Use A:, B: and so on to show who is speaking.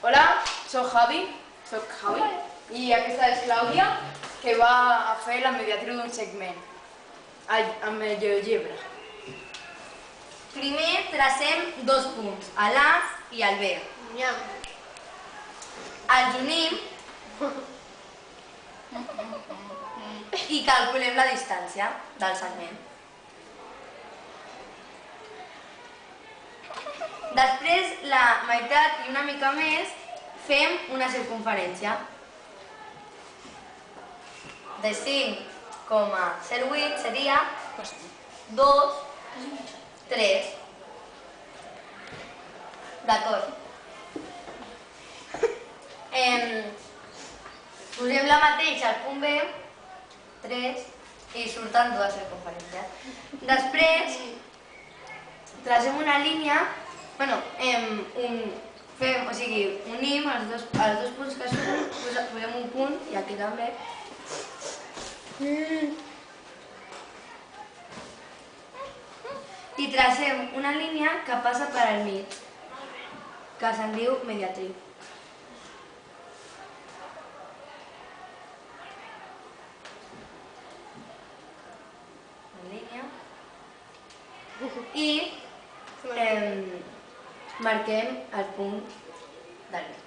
A: Hola, soc Javi i aquesta és Clàudia, que va a fer la mediatriu d'un segment amb el GeoGebra.
B: Primer tracem dos punts, a l'A i al B. Els unim i calculem la distància del segment. Després, la meitat i una mica més, fem una circumferència de 5,08 seria 2, 3. D'acord. Posem la mateixa al punt B, 3, i surten dues circumferències. Després, tracem una línia, unim els dos punts que surten, posem un punt, i aquí també. I tracem una línia que passa per al mig, que se'n diu mediatriu. I marquem el punt del mig.